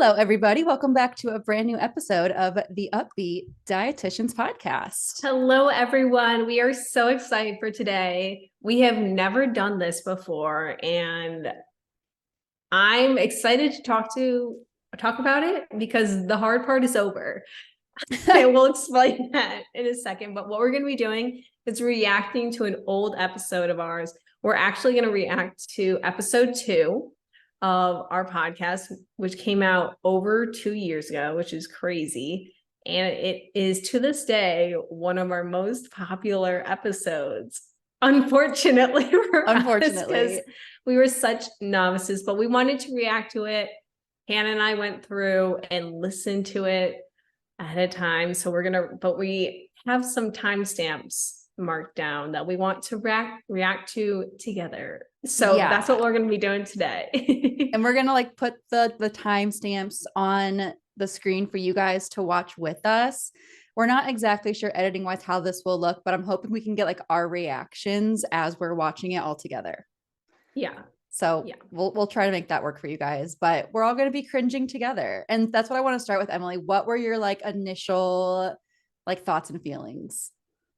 Hello, everybody. Welcome back to a brand new episode of the Up-Beet Dietitians podcast. Hello, everyone. We are so excited for today. We have never done this before, and I'm excited to talk about it because the hard part is over. I will explain that in a second. But what we're going to be doing is reacting to an old episode of ours. We're actually going to react to episode 2 of our podcast, which came out over 2 years ago, which is crazy. And it is to this day one of our most popular episodes. Unfortunately, because we were such novices, but we wanted to react to it. Hannah and I went through and listened to it at a time. So we have some timestamps marked down that we want to react to together. So that's what we're going to be doing today. And we're going to put the timestamps on the screen for you guys to watch with us. We're not exactly sure editing wise how this will look, but I'm hoping we can get our reactions as we're watching it all together. Yeah. So we'll try to make that work for you guys, but we're all going to be cringing together. And that's what I want to start with, Emily. What were your initial thoughts and feelings?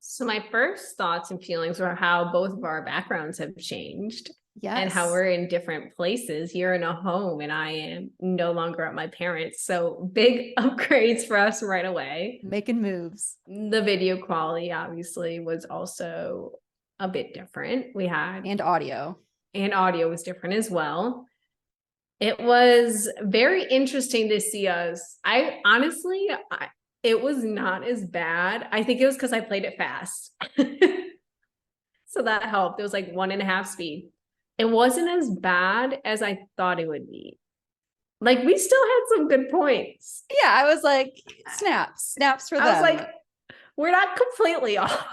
So my first thoughts and feelings were how both of our backgrounds have changed. Yes. And how we're in different places. You're in a home and I am no longer at my parents'. So big upgrades for us right away. Making moves. The video quality obviously was also a bit different. And audio was different as well. It was very interesting to see us. It was not as bad. I think it was because I played it fast. So that helped. It was 1.5 speed. It wasn't as bad as I thought it would be. We still had some good points. Yeah, I was like, snaps for them. I was like, we're not completely off.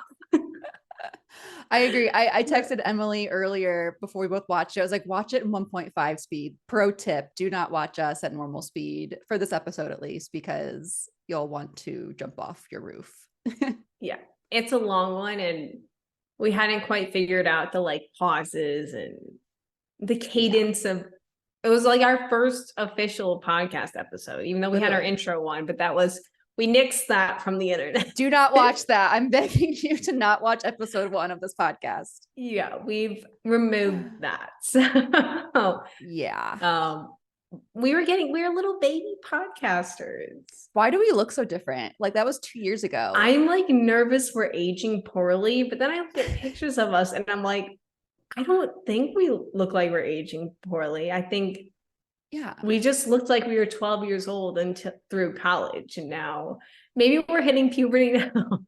I agree. I texted Emily earlier before we both watched it. I was like, watch it in 1.5 speed. Pro tip, do not watch us at normal speed for this episode at least, because you'll want to jump off your roof. Yeah, it's a long one and we hadn't quite figured out the pauses and the cadence of it. Was our first official podcast episode, even though we had our intro one, but we nixed that from the internet. Do not watch that. I'm begging you to not watch episode 1 of this podcast. Yeah, we've removed that. So yeah. We're little baby podcasters. Why do we look so different? That was 2 years ago. I'm nervous we're aging poorly, but then I look at pictures of us and I'm like, I don't think we look like we're aging poorly. I think we just looked like we were 12 years old through college, and now maybe we're hitting puberty now.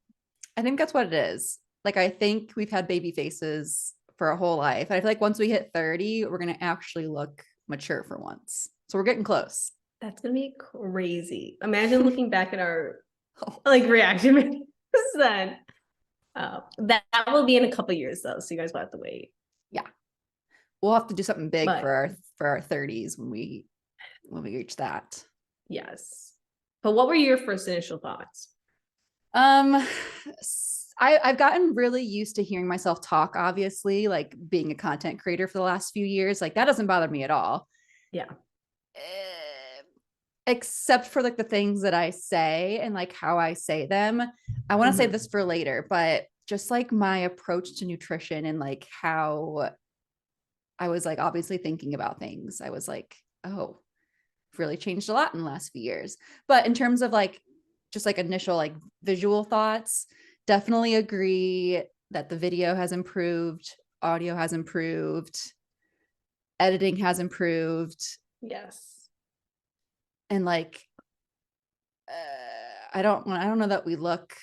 I think that's what it is. I think we've had baby faces for a whole life. And I feel like once we hit 30, we're going to actually look mature for once. So we're getting close. That's going to be crazy. Imagine looking back at our reaction videos then. That will be in a couple years though. So you guys will have to wait. Yeah. We'll have to do something big for our 30s when we reach that. Yes. But what were your first initial thoughts? I've gotten really used to hearing myself talk, obviously, being a content creator for the last few years. That doesn't bother me at all. Yeah. Except for the things that I say and how I say them. I want to say this for later, but just my approach to nutrition and how I was obviously thinking about things. I was oh, really changed a lot in the last few years. But in terms of just initial visual thoughts, definitely agree that the video has improved, audio has improved, editing has improved. Yes. And I don't know that we look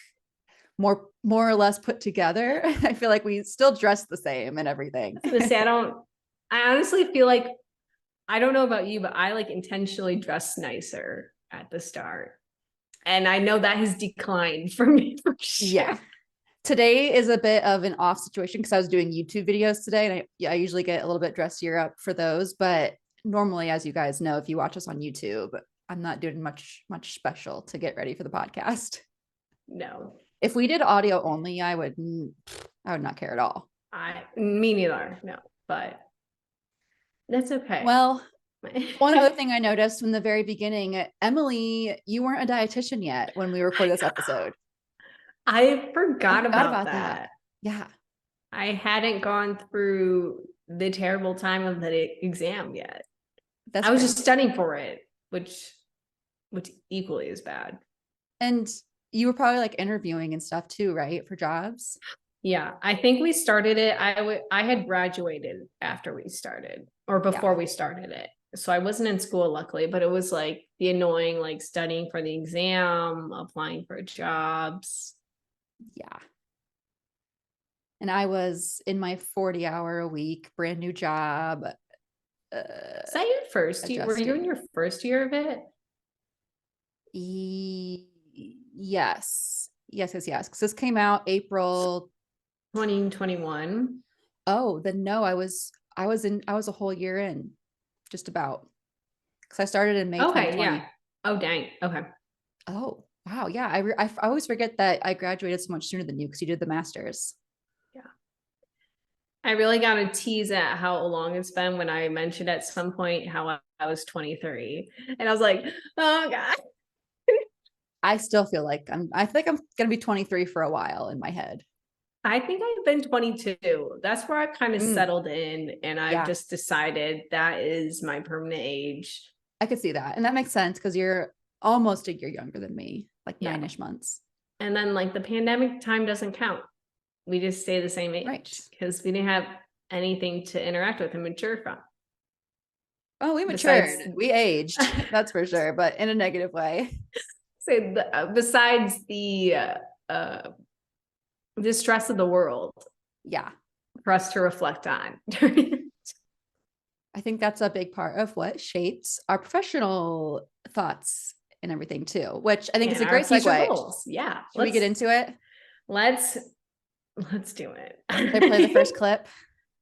more or less put together. I feel like we still dress the same and everything. I honestly feel I don't know about you, but I intentionally dress nicer at the start. And I know that has declined for me for sure. Yeah. Today is a bit of an off situation because I was doing YouTube videos today, and I usually get a little bit dressier up for those. But normally, as you guys know, if you watch us on YouTube, I'm not doing much special to get ready for the podcast. No. If we did audio only, I would not care at all. Me neither. No, but that's okay. Well, One other thing I noticed from the very beginning, Emily, you weren't a dietitian yet when we recorded this episode. I forgot about that. that. Yeah. I hadn't gone through the terrible time of the exam yet. I was just studying for it, which equally is bad. And you were probably like interviewing and stuff too, right? For jobs. Yeah, I think we started it. I had graduated after we started or before we started it. So I wasn't in school, luckily, but it was like the annoying, like studying for the exam, applying for jobs. Yeah. And I was in my 40-hour-a-week brand new job. Is that your first year? Were you in your first year of it? Yes. Because this came out April 2021. Oh, then no, I was a whole year in, just about. Because I started in May 2020. Yeah. Oh, dang. Okay. Oh, wow. Yeah. I always forget that I graduated so much sooner than you because you did the master's. Yeah. I really got to tease at how long it's been when I mentioned at some point how I was 23. And I was like, oh, God. I still feel like I think I'm going to be 23 for a while in my head. I think I've been 22. That's where I've kind of settled in, and I've just decided that is my permanent age. I could see that. And that makes sense because you're almost a year younger than me, like 9-ish months. And then like the pandemic time doesn't count. We just stay the same age because we didn't have anything to interact with and mature from. Oh, we matured. We aged, that's for sure, but in a negative way. So besides the stress of the world. Yeah. For us to reflect on. I think that's a big part of what shapes our professional thoughts and everything too, which I think is a great segue. Yeah. Should we get into it? Let's do it. They play the first clip?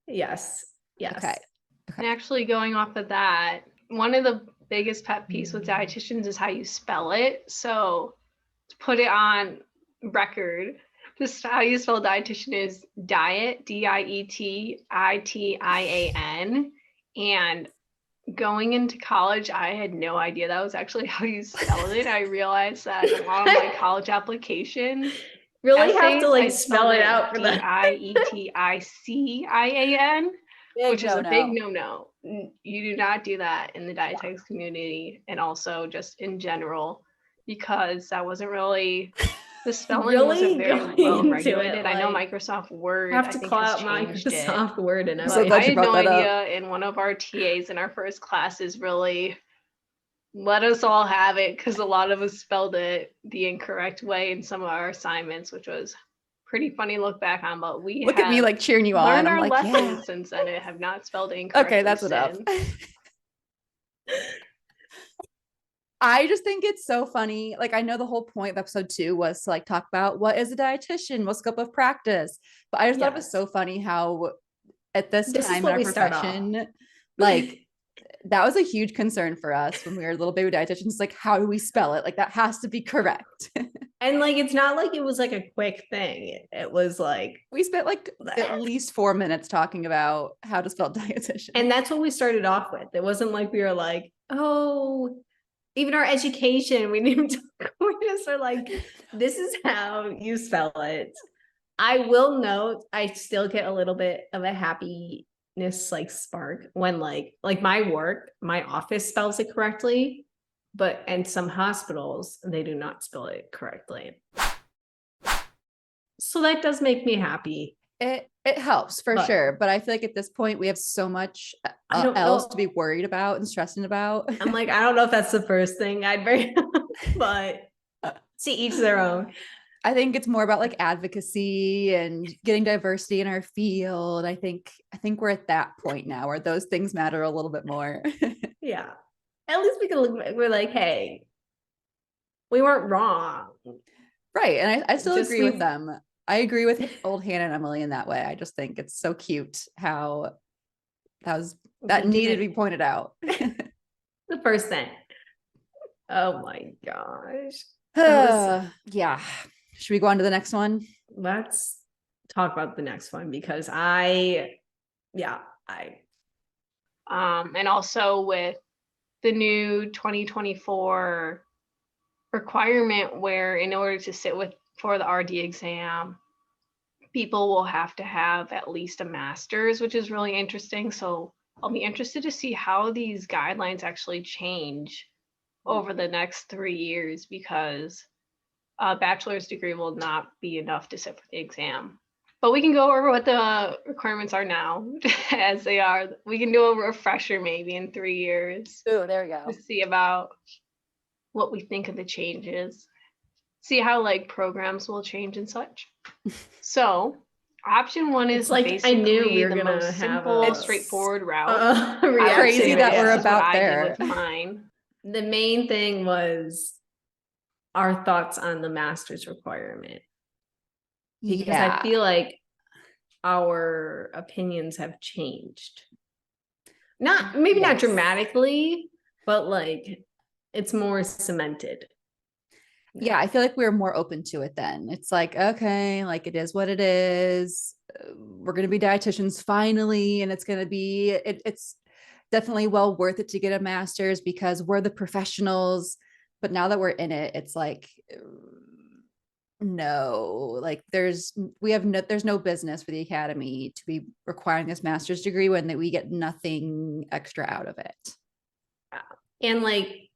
Yes. Okay. And actually going off of that, one of the biggest pet peeves with dietitians is how you spell it. So to put it on record, just how you spell dietitian is diet, Dietian. And going into college, I had no idea that was actually how you spelled it. I realized that a lot of my college application really have to like spell it out for that. Dietician, which is a big no-no. You do not do that in the dietetics community and also just in general, because that wasn't really the spelling wasn't very well regulated. I know Microsoft Word. Have to call out Microsoft Word and everything. I had no idea, and one of our TAs in our first classes really let us all have it because a lot of us spelled it the incorrect way in some of our assignments, which was pretty funny look back on. But we look at me like cheering you on. Learned our lessons since then and have not spelled it incorrectly. Okay, that's enough. I just think it's so funny. Like, I know the whole point of episode 2 was to like talk about what is a dietitian, what scope of practice. But I just thought it was so funny how at this time in our profession, like that was a huge concern for us when we were little baby dietitians. Like, how do we spell it? Like, that has to be correct. And like, it's not like it was like a quick thing. It was like we spent like at least 4 minutes talking about how to spell dietitian. And that's what we started off with. It wasn't like we were like, oh, even our education, we didn't talk. We just are like, this is how you spell it. I will note, I still get a little bit of a happiness like spark when like my work, my office spells it correctly, but in some hospitals, they do not spell it correctly. So that does make me happy. It helps for sure. But I feel like at this point we have so much else to be worried about and stressing about. I'm like, I don't know if that's the first thing I'd bring up, but to each their own. I think it's more about like advocacy and getting diversity in our field. I think we're at that point now where those things matter a little bit more. Yeah. At least we can look, we're like, hey, we weren't wrong. Right. And I still agree with them. I agree with old Hannah and Emily in that way. I just think it's so cute how that needed to be pointed out. The first thing. Oh my gosh. Yeah. Should we go on to the next one? Let's talk about the next one because and also with the new 2024 requirement where in order to sit for the RD exam, people will have to have at least a master's, which is really interesting. So I'll be interested to see how these guidelines actually change over the next 3 years, because a bachelor's degree will not be enough to sit for the exam. But we can go over what the requirements are now as they are. We can do a refresher maybe in 3 years. Oh, there we go. To see about what we think of the changes. See how like programs will change and such. So option one is like basically I knew we were the gonna most have simple, a straightforward route. Crazy that we're This is what about I did there. with mine. The main thing was our thoughts on the master's requirement, because I feel like our opinions have changed. Maybe not dramatically, but like it's more cemented. Yeah, I feel like we were more open to it then. It's like, okay, like it is what it is. We're going to be dietitians finally, and it's going to be, it's definitely well worth it to get a master's because we're the professionals. But now that we're in it, it's like, no, like there's no business for the academy to be requiring this master's degree when we get nothing extra out of it. And like,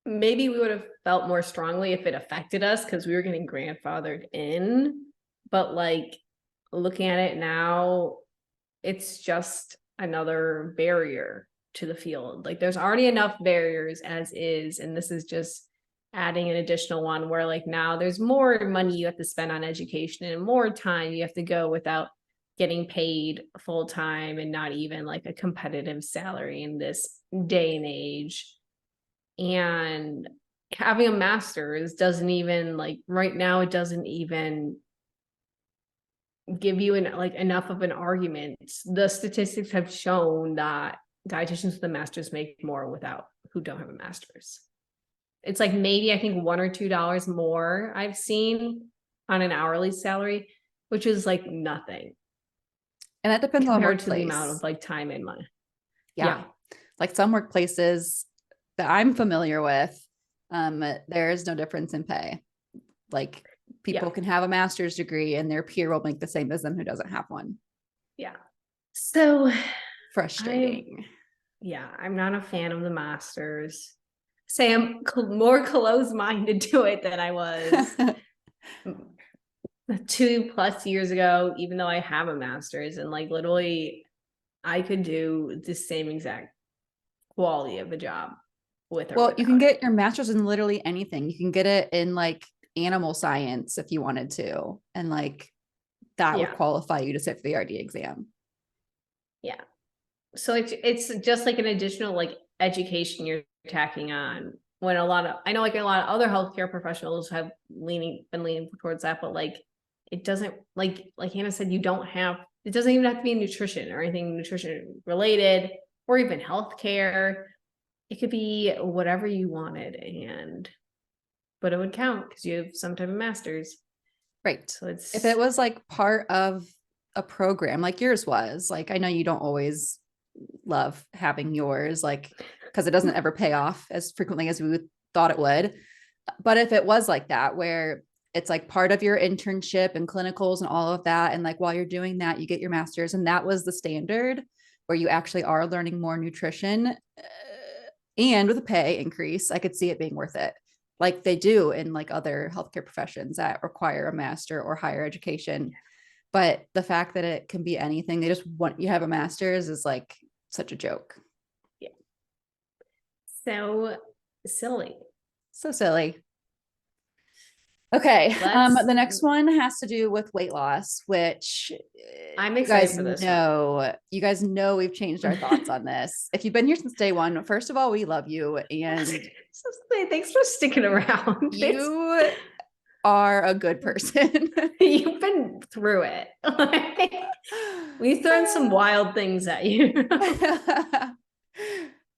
maybe we would have felt more strongly if it affected us because we were getting grandfathered in. But like looking at it now, it's just another barrier to the field. Like there's already enough barriers as is, and this is just adding an additional one where like now there's more money you have to spend on education and more time you have to go without getting paid full time and not even like a competitive salary in this day and age. And having a master's doesn't even like right now, it doesn't even give you enough of an argument. The statistics have shown that dietitians with a master's make more without who don't have a master's. It's like maybe I think $1 or $2 more I've seen on an hourly salary, which is like nothing. And that depends on compared to the amount of like time and money. Yeah. Like some workplaces that I'm familiar with, there is no difference in pay. Like people can have a master's degree and their peer will make the same as them who doesn't have one. Yeah. So frustrating. I'm not a fan of the masters. Say I'm more close-minded to it than I was 2+ years ago, even though I have a master's, and like literally I could do the same exact quality of a job with or you can get your master's in literally anything. You can get it in like animal science if you wanted to, and like that would qualify you to sit for the RD exam. Yeah. So it's just like an additional like education you're tacking on, when I know like a lot of other healthcare professionals have been leaning towards that, but like it doesn't like Hannah said, it doesn't even have to be nutrition or anything nutrition related or even healthcare. It could be whatever you wanted, but it would count because you have some type of master's. Right. So if it was like part of a program like yours was, like I know you don't always love having yours, like because it doesn't ever pay off as frequently as we thought it would. But if it was like that, where it's like part of your internship and clinicals and all of that, and like while you're doing that, you get your master's, and that was the standard where you actually are learning more nutrition and with a pay increase, I could see it being worth it. Like they do in like other healthcare professions that require a master or higher education. But the fact that it can be anything, they just want you to have a master's is like such a joke. Yeah. So silly. So silly. Okay. The next one has to do with weight loss, which I'm excited for this. You guys know we've changed our thoughts on this. If you've been here since day one, first of all, we love you. And thanks for sticking around. You are a good person. You've been through it. We've thrown some wild things at you.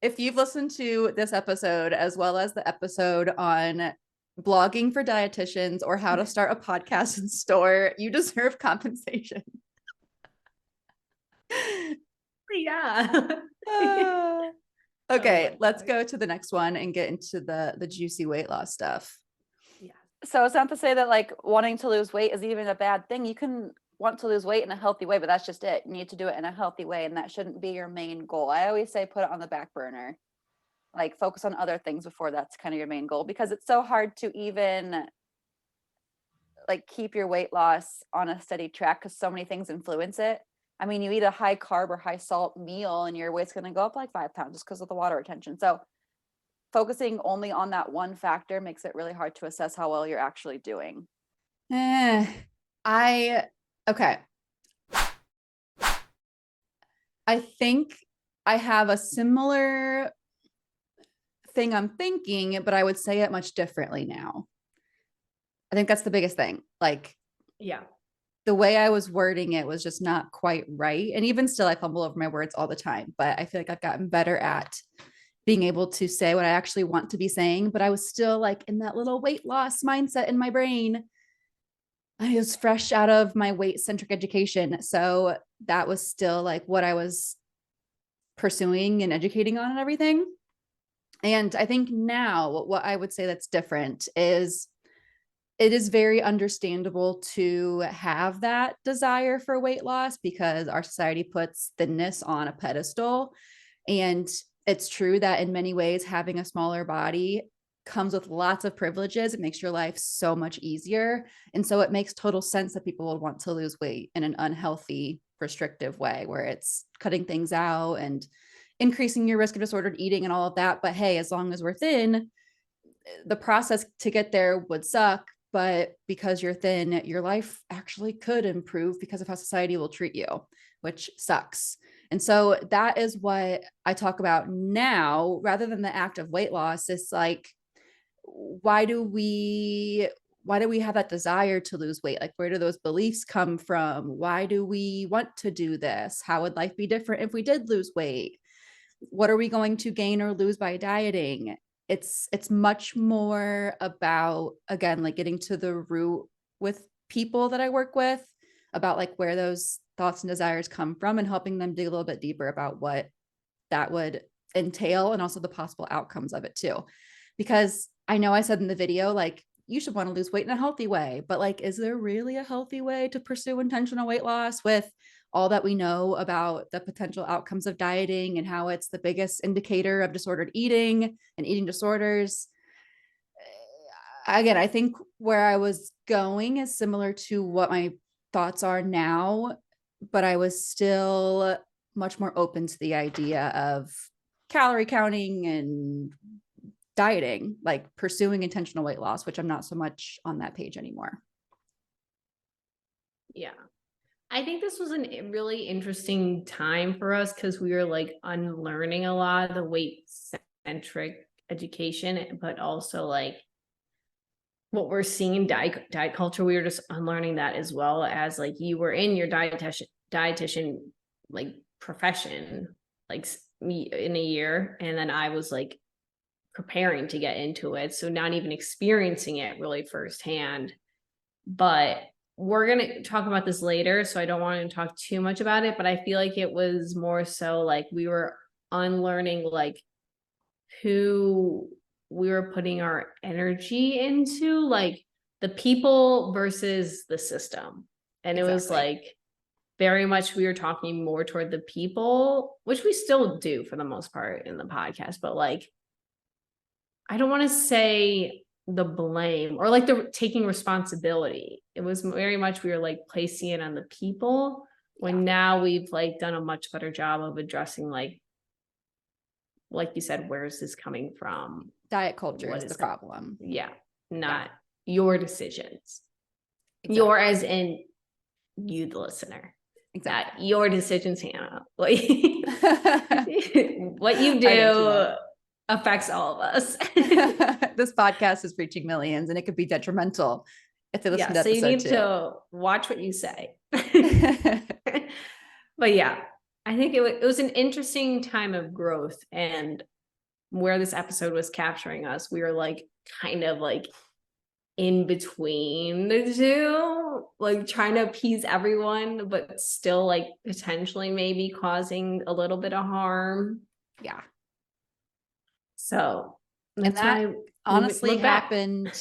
If you've listened to this episode, as well as the episode on blogging for dietitians or how to start a podcast and store, you deserve compensation. Yeah. Okay, let's God. go to the next one and get into the juicy weight loss stuff. Yeah. So it's not to say that like wanting to lose weight is even a bad thing. You can want to lose weight in a healthy way, but that's just it. You need to do it in a healthy way, and that shouldn't be your main goal. I always say put it on the back burner. Like focus on other things before that's kind of your main goal, because it's so hard to even like keep your weight loss on a steady track because so many things influence it. I mean, you eat a high carb or high salt meal and your weight's going to go up like 5 pounds just because of the water retention. So focusing only on that one factor makes it really hard to assess how well you're actually doing. Okay. I think I have a similar thing I'm thinking, but I would say it much differently now. I think that's the biggest thing. Like, Yeah. the way I was wording it was just not quite right. And even still, I fumble over my words all the time, but I feel like I've gotten better at being able to say what I actually want to be saying. But I was still like in that little weight loss mindset in my brain. I was fresh out of my weight centric education. So that was still like what I was pursuing and educating on and everything. And I think now what I would say that's different is it is very understandable to have that desire for weight loss because our society puts thinness on a pedestal. And it's true that in many ways, having a smaller body comes with lots of privileges. It makes your life so much easier. And so it makes total sense that people would want to lose weight in an unhealthy, restrictive way where it's cutting things out and increasing your risk of disordered eating and all of that. But hey, as long as we're thin, the process to get there would suck. But because you're thin, your life actually could improve because of how society will treat you, which sucks. And so that is what I talk about now, rather than the act of weight loss. It's like, why do we have that desire to lose weight? Like, where do those beliefs come from? Why do we want to do this? How would life be different if we did lose weight? What are we going to gain or lose by dieting? It's much more about, again, like getting to the root with people that I work with about like where those thoughts and desires come from and helping them dig a little bit deeper about what that would entail and also the possible outcomes of it too. Because I know I said in the video, like, you should want to lose weight in a healthy way, but like, is there really a healthy way to pursue intentional weight loss with all that we know about the potential outcomes of dieting and how it's the biggest indicator of disordered eating and eating disorders? Again, I think where I was going is similar to what my thoughts are now, but I was still much more open to the idea of calorie counting and dieting, like pursuing intentional weight loss, which I'm not so much on that page anymore. Yeah. I think this was a really interesting time for us because we were like unlearning a lot of the weight centric education, but also like what we're seeing in diet culture. We were just unlearning that, as well as like you were in your dietitian like profession like in a year, and then I was like preparing to get into it, so not even experiencing it really firsthand. But we're going to talk about this later, so I don't want to talk too much about it, but I feel like it was more so like we were unlearning like who we were putting our energy into, like the people versus the system. And it was like very much we were talking more toward the people, which we still do for the most part in the podcast, but like I don't want to say the blame or like the taking responsibility. It was very much we were like placing it on the people, when now we've like done a much better job of addressing like you said, where is this coming from? Diet culture is the problem. Yeah, not your decisions. Exactly. Your as in you, the listener. Exactly. Not your decisions, Hannah. Like what you do affects all of us. This podcast is reaching millions and it could be detrimental if they listen to so you need to watch what you say. But yeah, I think it was an interesting time of growth, and where this episode was capturing us, we were like kind of like in between the two, like trying to appease everyone, but still like potentially maybe causing a little bit of harm. Yeah. So And that's that why honestly look back. happened.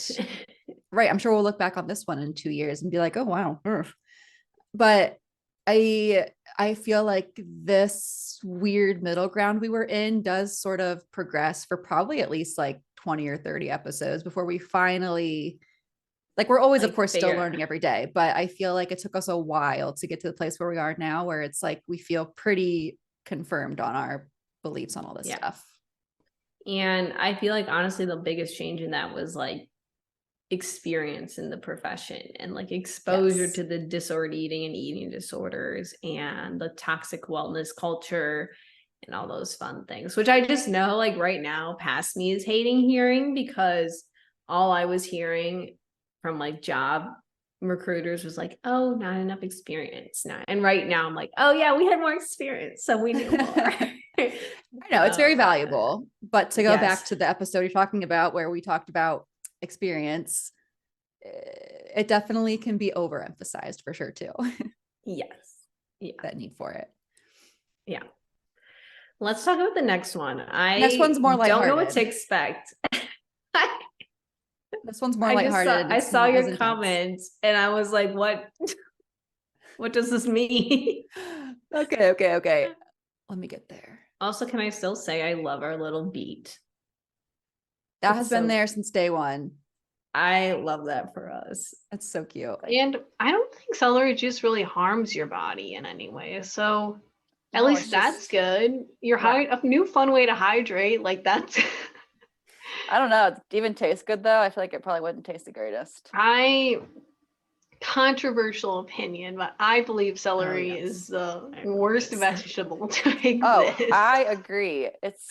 Right. I'm sure we'll look back on this one in 2 years and be like, oh wow. But I feel like this weird middle ground we were in does sort of progress for probably at least like 20 or 30 episodes before we finally, like, we're always, of Like, course, still figure- learning every day, but I feel like it took us a while to get to the place where we are now, where it's like we feel pretty confirmed on our beliefs on all this Yeah. stuff. And I feel like honestly the biggest change in that was like experience in the profession and like exposure Yes. to the disordered eating and eating disorders and the toxic wellness culture and all those fun things, which I just know like right now past me is hating hearing, because all I was hearing from like job recruiters was like, oh, not enough experience now. And right now I'm like, oh yeah, we had more experience, so we knew more. I know it's very valuable, but to go Yes. back to the episode you're talking about where we talked about experience, it definitely can be overemphasized for sure too. Yes. Yeah. That need for it. Yeah. Let's talk about the next one. Next one's more don't know what to lighthearted. expect. This one's more I lighthearted. I It's saw not as your intense. comments and I was like, what does this mean? Okay. Let me get there. Also, can I still say I love our little beat? That It's has been so- there since day one. I love that for us. That's so cute. And I don't think celery juice really harms your body in any way. So at No, least it's that's just- good. You're Yeah. a new fun way to hydrate. Like that's I don't know. It even tastes good though. I feel like it probably wouldn't taste the greatest. controversial opinion, but I believe celery yes. is the I know worst this. vegetable to exist. Oh, I agree. It's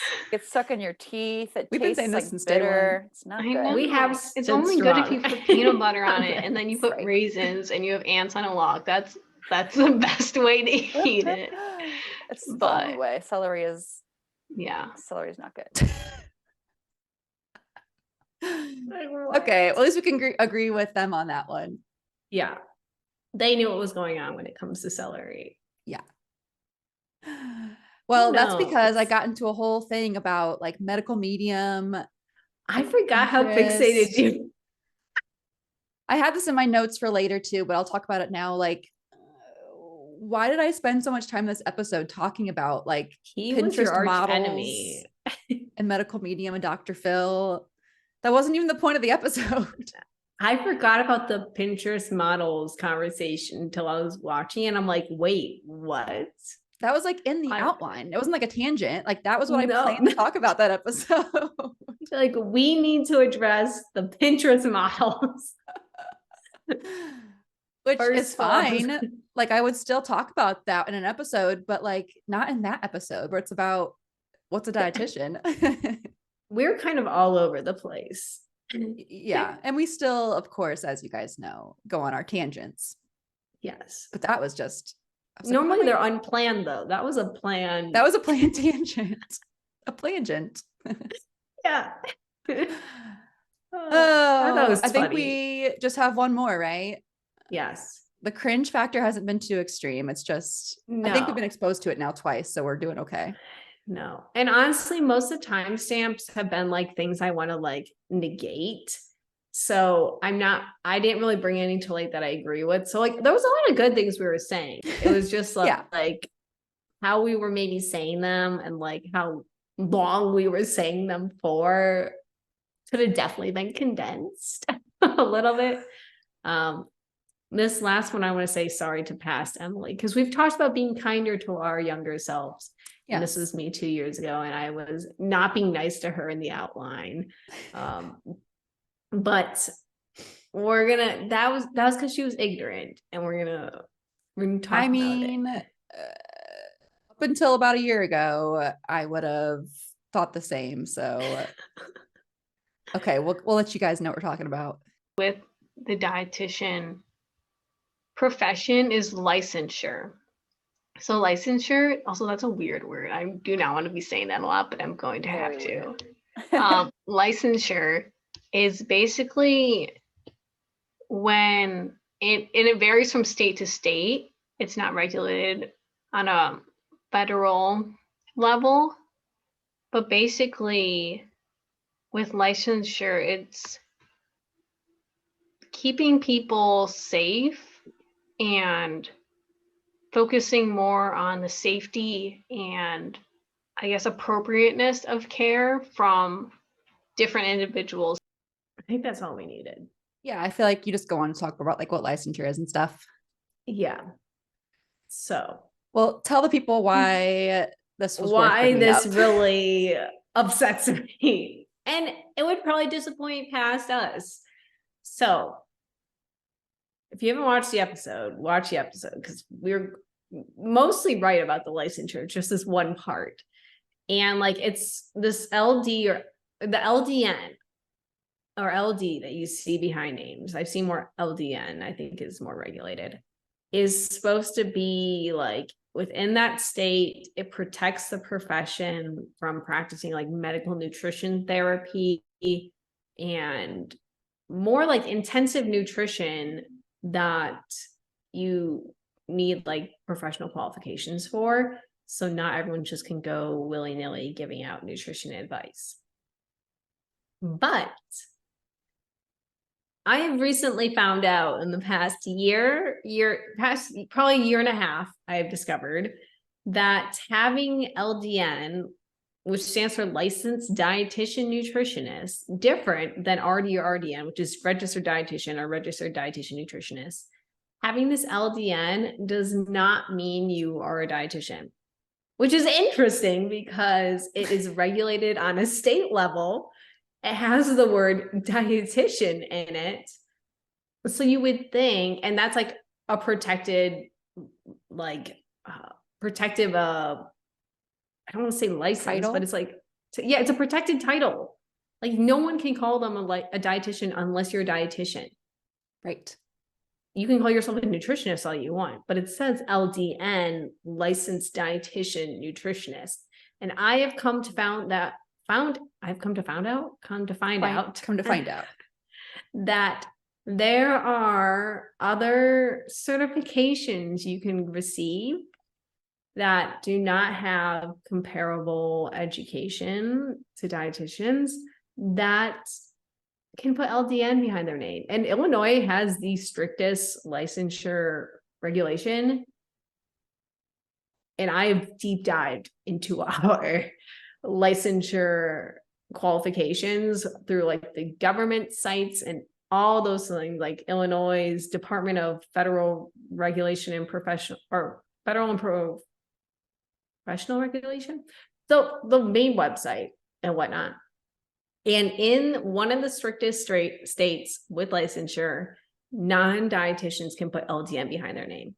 stuck in your teeth. It We've been tastes saying this like since day one. bitter. It's not I good. know. We have It's stood only good if you strong. put peanut butter on it and then you put Right. raisins and you have ants on a log. That's the best way to eat it. It's the But- only way. Celery is Yeah. not good. Okay, well, at least we can agree with them on that one. Yeah. They knew what was going on when it comes to celery. Well, Who that's because I knows? got into a whole thing about like medical medium. I forgot how fixated Interest. you. I had this in my notes for later too, but I'll talk about it now. Like, why did I spend so much time in this episode talking about like He was your Pinterest arch models enemy. and medical medium and Dr. Phil? That wasn't even the point of the episode. I forgot about the Pinterest models conversation until I was watching and I'm like, wait, what? That was like in the I- outline. It wasn't like a tangent. Like that was what No. I planned to talk about that episode. Like, we need to address the Pinterest models. Which First is of all, fine. Like I would still talk about that in an episode, but like not in that episode where it's about what's a dietitian. We're kind of all over the place. Yeah. And we still, of course, as you guys know, go on our tangents. Yes. But that was just I was like, Normally "Wait, they're unplanned though. That was a plan. that was a planned tangent. A plangent. yeah. Oh, that was I think funny. we just have one more, right? Yes. The cringe factor hasn't been too extreme. It's just I think we've been No. exposed to it now twice, so we're doing okay. No. And honestly, most of the timestamps have been like things I want to like negate. So I didn't really bring any to light that I agree with. So like there was a lot of good things we were saying. It was just like, Yeah. like how we were maybe saying them and like how long we were saying them for could have definitely been condensed a little bit. This last one, I want to say sorry to past Emily, because we've talked about being kinder to our younger selves. And this Yes. was me 2 years ago, and I was not being nice to her in the outline. But that was because she was ignorant, and we're gonna talk I about mean, it. up until about a year ago, I would have thought the same. So, okay, we'll let you guys know what we're talking about. With the dietitian profession is licensure. So licensure, also that's a weird word. I do not want to be saying that a lot, but I'm going to have Very to. Licensure is basically when it varies from state to state. It's not regulated on a federal level, but basically with licensure, it's keeping people safe and focusing more on the safety and, I guess, appropriateness of care from different individuals. I think that's all we needed. Yeah, I feel like you just go on and talk about like what licensure is and stuff. Yeah. So Well, tell the people why this was worth why bringing this up. really upsets me. And it would probably disappoint past us. So if you haven't watched the episode, watch the episode, because we're mostly right about the licensure, just this one part. And like it's this LD or the LDN or LD that you see behind names. I've seen more LDN, I think is more regulated, is supposed to be like within that state. It protects the profession from practicing like medical nutrition therapy and more like intensive nutrition that you need like professional qualifications for. So not everyone just can go willy-nilly giving out nutrition advice. But I have recently found out in the past probably year and a half, I have discovered that having LDN, which stands for Licensed Dietitian Nutritionist, different than RD or RDN, which is Registered Dietitian or Registered Dietitian Nutritionist. Having this LDN does not mean you are a dietitian, which is interesting because it is regulated on a state level. It has the word dietitian in it. So you would think, and that's like a protected, like protective, I don't want to say license, Title? but it's like, yeah, it's a protected title. Like no one can call them a dietitian unless you're a dietitian. Right. You can call yourself a nutritionist all you want, but it says LDN, Licensed Dietitian Nutritionist. And I have come to find out that there are other certifications you can receive that do not have comparable education to dietitians that can put LDN behind their name. And Illinois has the strictest licensure regulation. And I have deep dived into our licensure qualifications through like the government sites and all those things, like Illinois' Department of Federal Regulation and Professional or Federal and Professional Regulation. So the main website and whatnot. And in one of the strictest states with licensure, non-dietitians can put LDN behind their name.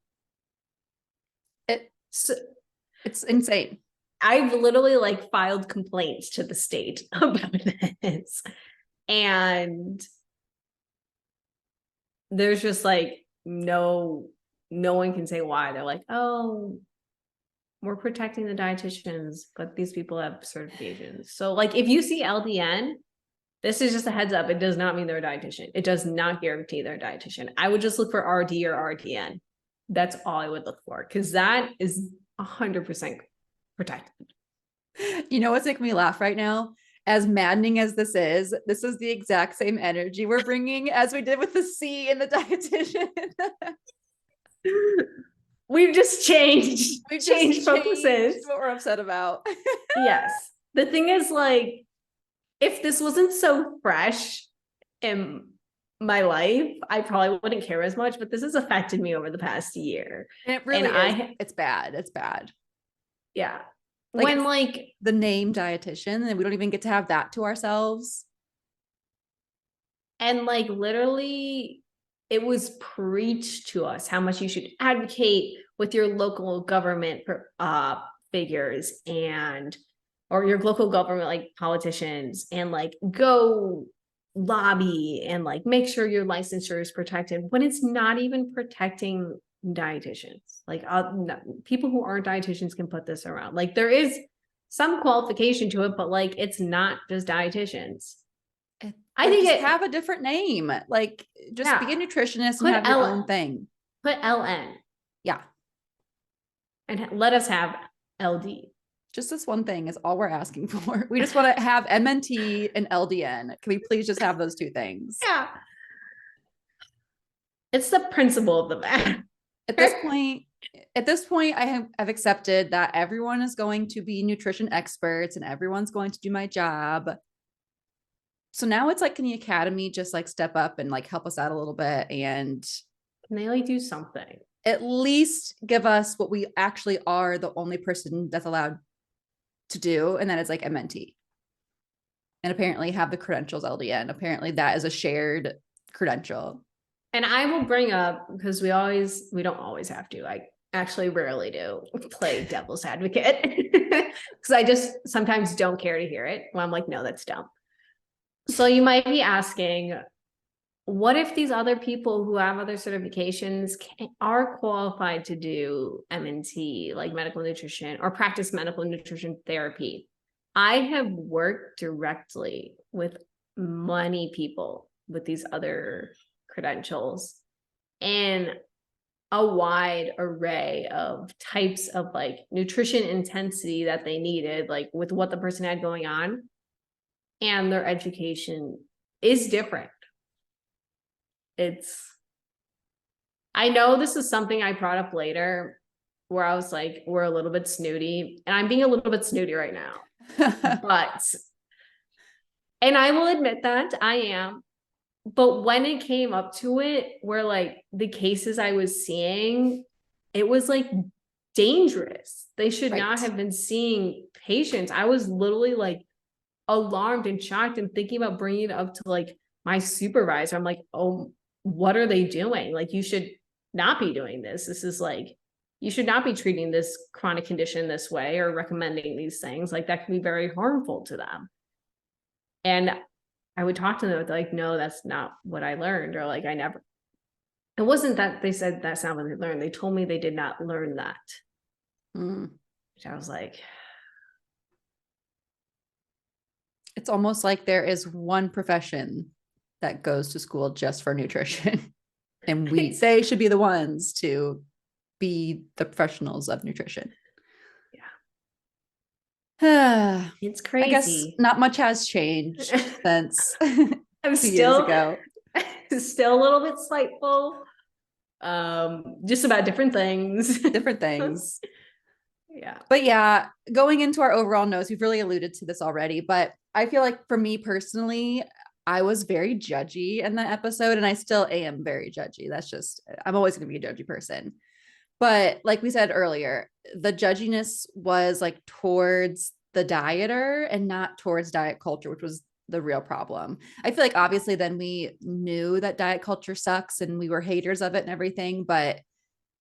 It's insane. I've literally like filed complaints to the state about this. And there's just like no one can say why. They're like, oh, we're protecting the dietitians, but these people have certifications. So like if you see LDN, this is just a heads up. It does not mean they're a dietitian. It does not guarantee they're a dietitian. I would just look for RD or RDN. That's all I would look for, because that is 100% protected. You know what's making me laugh right now? As maddening as this is the exact same energy we're bringing as we did with the C in the dietitian. We've just changed. We've changed focuses. What we're upset about. Yes. The thing is, like, if this wasn't so fresh in my life, I probably wouldn't care as much, but this has affected me over the past year. And it really is. It's bad. It's bad. Yeah. Like, when like the name dietitian, and we don't even get to have that to ourselves. And like literally it was preached to us how much you should advocate with your local government figures and or your local government like politicians, and like go lobby and like make sure your licensure is protected, when it's not even protecting dietitians. Like people who aren't dietitians can put this around. Like there is some qualification to it, but like it's not just dietitians. I think it have a different name. Like just be a nutritionist and have your own thing. Put LN. Yeah. And let us have LD. Just this one thing is all we're asking for. We just want to have MNT and LDN. Can we please just have those two things? Yeah. It's the principle of the matter. At this point, I've accepted that everyone is going to be nutrition experts and everyone's going to do my job. So now it's like, can the academy just like step up and like help us out a little bit and can they like do something? At least give us what we actually are the only person that's allowed to do, and that is like MNT. And apparently have the credentials LDN. Apparently that is a shared credential. And I will bring up, because we don't always have to, I actually rarely do, play devil's advocate. Because I just sometimes don't care to hear it when I'm like, no, that's dumb. So you might be asking, what if these other people who have other certifications are qualified to do MNT, like medical nutrition, or practice medical nutrition therapy? I have worked directly with many people with these other credentials and a wide array of types of like nutrition intensity that they needed, like with what the person had going on, and their education is different. I know this is something I brought up later where I was like, we're a little bit snooty, and I'm being a little bit snooty right now, and I will admit that I am. But when it came up to it, where like the cases I was seeing, it was like dangerous. They should not have been seeing patients. I was literally like alarmed and shocked and thinking about bringing it up to like my supervisor. I'm like, oh, what are they doing? Like, you should not be doing this. This is like, you should not be treating this chronic condition this way or recommending these things. Like, that can be very harmful to them. And I would talk to them, they're like, no, that's not what I learned. Or like, it wasn't that they said that's not what they learned. They told me they did not learn that. Which I was like, it's almost like there is one profession that goes to school just for nutrition. And they should be the ones to be the professionals of nutrition. Yeah. It's crazy. I guess not much has changed since I'm 2 years ago. Still a little bit spiteful. Just about different things. Yeah. But yeah, going into our overall notes, we've really alluded to this already, but I feel like for me personally, I was very judgy in that episode, and I still am very judgy. I'm always going to be a judgy person. But like we said earlier, the judginess was like towards the dieter and not towards diet culture, which was the real problem. I feel like obviously then we knew that diet culture sucks and we were haters of it and everything, but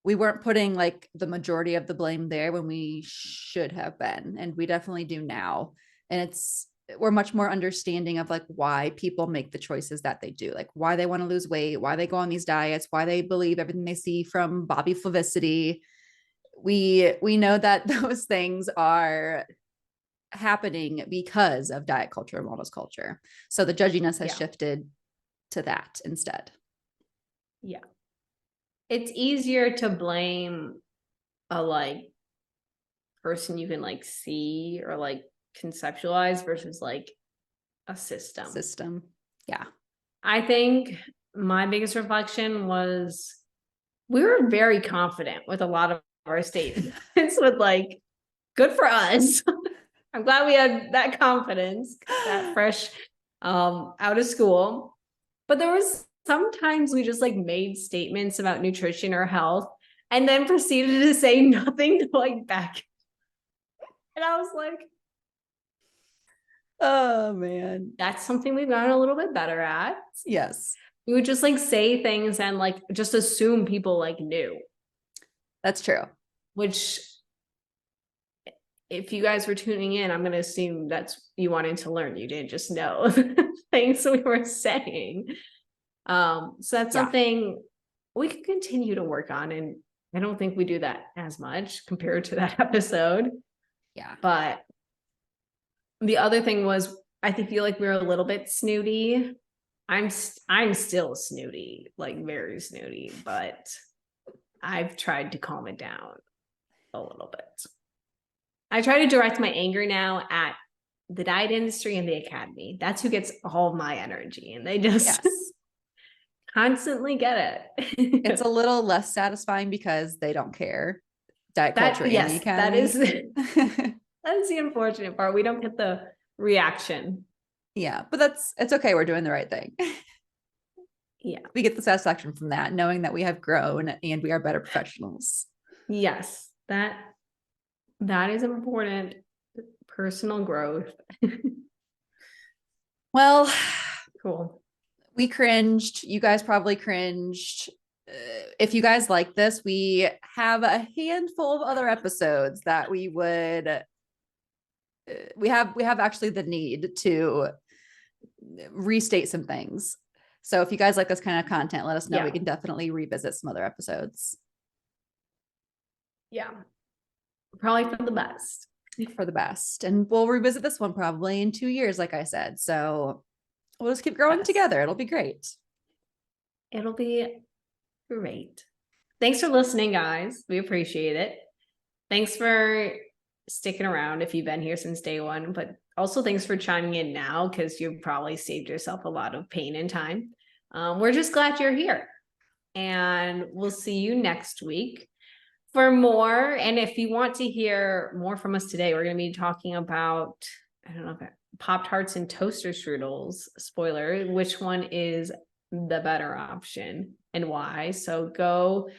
we weren't putting like the majority of the blame there when we should have been. And we definitely do now. And we're much more understanding of like why people make the choices that they do, like why they want to lose weight, why they go on these diets, why they believe everything they see from Bobby Flavicity. We know that those things are happening because of diet culture and wellness culture. So the judginess has shifted to that instead. Yeah. It's easier to blame a like person you can like see or like conceptualize versus like a system. Yeah. I think my biggest reflection was we were very confident with a lot of our statements with like, good for us. I'm glad we had that confidence, that fresh out of school. But there was sometimes we just like made statements about nutrition or health and then proceeded to say nothing to like back. And I was like, oh man, that's something we've gotten a little bit better at. Yes. We would just like say things and like just assume people like knew. That's true. Which, if you guys were tuning in, I'm going to assume that's you wanted to learn. You didn't just know things we were saying. So that's something we can continue to work on. And I don't think we do that as much compared to that episode. Yeah. But the other thing was, I feel like we were a little bit snooty. I'm still snooty, like very snooty, but I've tried to calm it down a little bit. I try to direct my anger now at the diet industry and the academy. That's who gets all my energy, and they just Yes. constantly get it. It's a little less satisfying because they don't care. Diet culture and the Yes, that academy. is that is the unfortunate part. We don't get the reaction. Yeah, but it's okay. We're doing the right thing. Yeah. We get the satisfaction from that, knowing that we have grown and we are better professionals. Yes, that is important. Personal growth. Well, Cool. we cringed. You guys probably cringed. If you guys like this, we have a handful of other episodes that we would. We have actually the need to restate some things. So if you guys like this kind of content, let us know. Yeah. We can definitely revisit some other episodes. Yeah. Probably for the best. For the best. And we'll revisit this one probably in 2 years, like I said. So we'll just keep growing together. It'll be great. It'll be great. Thanks for listening, guys. We appreciate it. Thanks for sticking around if you've been here since day one, but also thanks for chiming in now, because you've probably saved yourself a lot of pain and time. We're just glad you're here, and we'll see you next week for more. And if you want to hear more from us today, we're going to be talking about, I don't know, Pop-Tarts and toaster strudels. Spoiler, which one is the better option and why. So go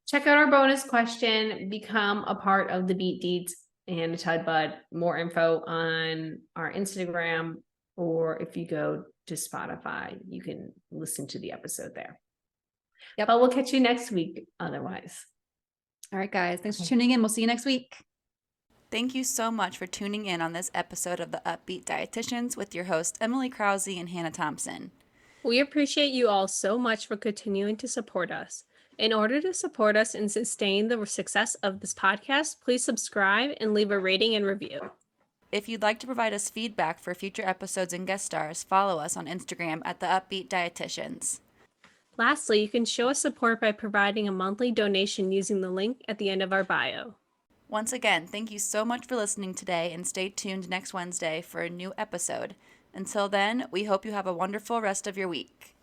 check out our bonus question, become a part of the Beet Deets and the Tide Bud. More info on our Instagram, or if you go to Spotify, you can listen to the episode there. Yep. But we'll catch you next week otherwise. All right, guys. Thanks for tuning in. We'll see you next week. Thank you so much for tuning in on this episode of the Up-Beet Dietitians with your hosts, Emily Krause and Hannah Thompson. We appreciate you all so much for continuing to support us. In order to support us and sustain the success of this podcast, please subscribe and leave a rating and review. If you'd like to provide us feedback for future episodes and guest stars, follow us on Instagram at the Up-Beet Dietitians. Lastly, you can show us support by providing a monthly donation using the link at the end of our bio. Once again, thank you so much for listening today, and stay tuned next Wednesday for a new episode. Until then, we hope you have a wonderful rest of your week.